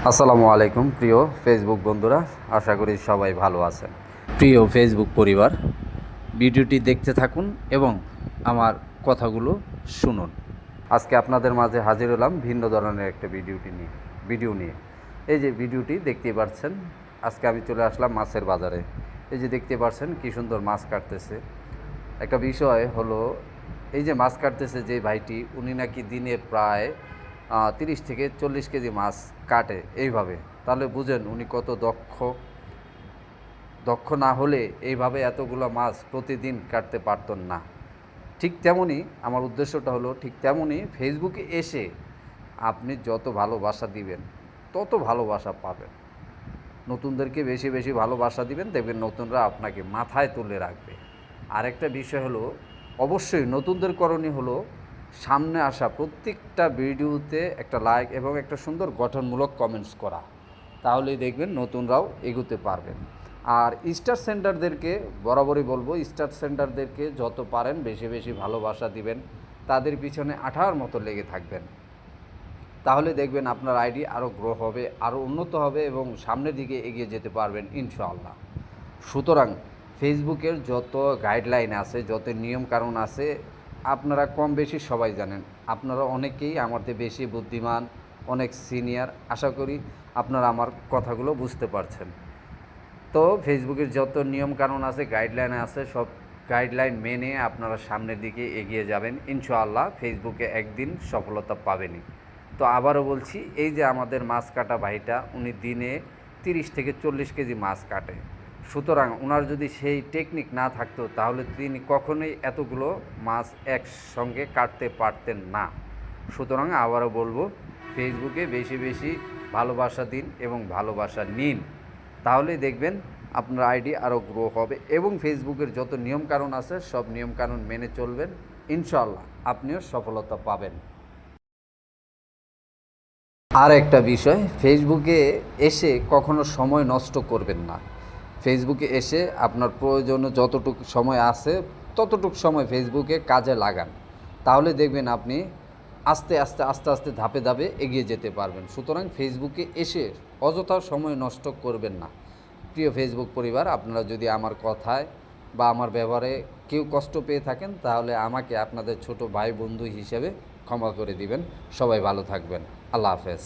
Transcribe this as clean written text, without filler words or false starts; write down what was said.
আসসালামু আলাইকুম প্রিয় ফেসবুক বন্ধুরা, আশা করি সবাই ভালো আছেন। প্রিয় ফেসবুক পরিবার, ভিডিওটি দেখতে থাকুন এবং আমার কথাগুলো শুনুন। আজকে আপনাদের মাঝে হাজির হলাম ভিন্ন ধরনের একটা ভিডিও নিয়ে। এই যে ভিডিওটি দেখতে পাচ্ছেন, আজকে আমি চলে আসলাম মাছের বাজারে। এই যে দেখতে পাচ্ছেন কী সুন্দর মাছ কাটতেছে। একটা বিষয় হলো, এই যে মাছ কাটতেছে যে ভাইটি, উনি নাকি দিনে প্রায় 30 থেকে 40 কেজি মাছ কাটে এইভাবে। তাহলে বুঝেন উনি কত দক্ষ না হলে এইভাবে এতগুলো মাছ প্রতিদিন কাটতে পারতেন না। ঠিক তেমনই আমার উদ্দেশ্যটা হলো, ঠিক তেমনই ফেসবুকে এসে আপনি যত ভালোবাসা দিবেন তত ভালোবাসা পাবেন। নতুনদেরকে বেশি বেশি ভালোবাসা দিবেন, দেখবেন নতুনরা আপনাকে মাথায় তুলে রাখবে। আরেকটা বিষয় হলো, অবশ্যই নতুনদের করণীয় হলো সামনে আসা প্রত্যেকটা ভিডিওতে একটা লাইক এবং একটা সুন্দর গঠনমূলক কমেন্টস করা। তাহলেই দেখবেন নতুনরাও এগোতে পারবেন। আর স্টার সেন্টারদেরকে বরাবরই বলবো, স্টার সেন্টারদেরকে যত পারেন বেশি বেশি ভালোবাসা দিবেন, তাদের পিছনে আঠার মতো লেগে থাকবেন। তাহলে দেখবেন আপনার আইডি আরও গ্রো হবে, আরও উন্নত হবে এবং সামনের দিকে এগিয়ে যেতে পারবেন ইনশাআল্লাহ। সুতরাং ফেসবুকের যত গাইডলাইন আছে, যত নিয়মকানুন আছে, আপনারা কম বেশি সবাই জানেন। আপনারা অনেকেই আমাদের বেশি বুদ্ধিমান, অনেক সিনিয়র। আশা করি আপনারা আমার কথাগুলো বুঝতে পারছেন। তো ফেসবুকের যত নিয়মকানুন আছে, গাইডলাইন আছে, সব গাইডলাইন মেনে আপনারা সামনের দিকে এগিয়ে যাবেন ইনশাআল্লাহ। ফেসবুকে একদিন সফলতা পাবেনই। তো আবারও বলছি, এই যে আমাদের মাছ কাটা ভাইটা, উনি দিনে 30 থেকে 40 কেজি মাছ কাটে। সুতরাং ওনার যদি সেই টেকনিক না থাকতো তাহলে তিনি কখনোই এতগুলো মাছ একসঙ্গে কাটতে পারতেন না। সুতরাং আবারও বলবো, ফেসবুকে বেশি বেশি ভালোবাসা দিন এবং ভালোবাসা নিন। তাহলেই দেখবেন আপনার আইডি আরও গ্রো হবে এবং ফেসবুকের যত নিয়মকানুন আছে সব নিয়মকানুন মেনে চলবেন, ইনশাআল্লাহ আপনিও সফলতা পাবেন। আর একটা বিষয়, ফেসবুকে এসে কখনো সময় নষ্ট করবেন না। ফেসবুকে এসে আপনার প্রয়োজনে যতটুকু সময় আছে ততটুকু সময় ফেসবুকে কাজে লাগান। তাহলে দেখবেন আপনি আস্তে আস্তে আস্তে আস্তে ধাপে ধাপে এগিয়ে যেতে পারবেন। সুতরাং ফেসবুকে এসে অযথা সময় নষ্ট করবেন না। প্রিয় ফেসবুক পরিবার, আপনারা যদি আমার কথায় বা আমার ব্যবহারে কেউ কষ্ট পেয়ে থাকেন তাহলে আমাকে আপনাদের ছোট ভাই বন্ধু হিসেবে ক্ষমা করে দিবেন। সবাই ভালো থাকবেন। আল্লাহ হাফেজ।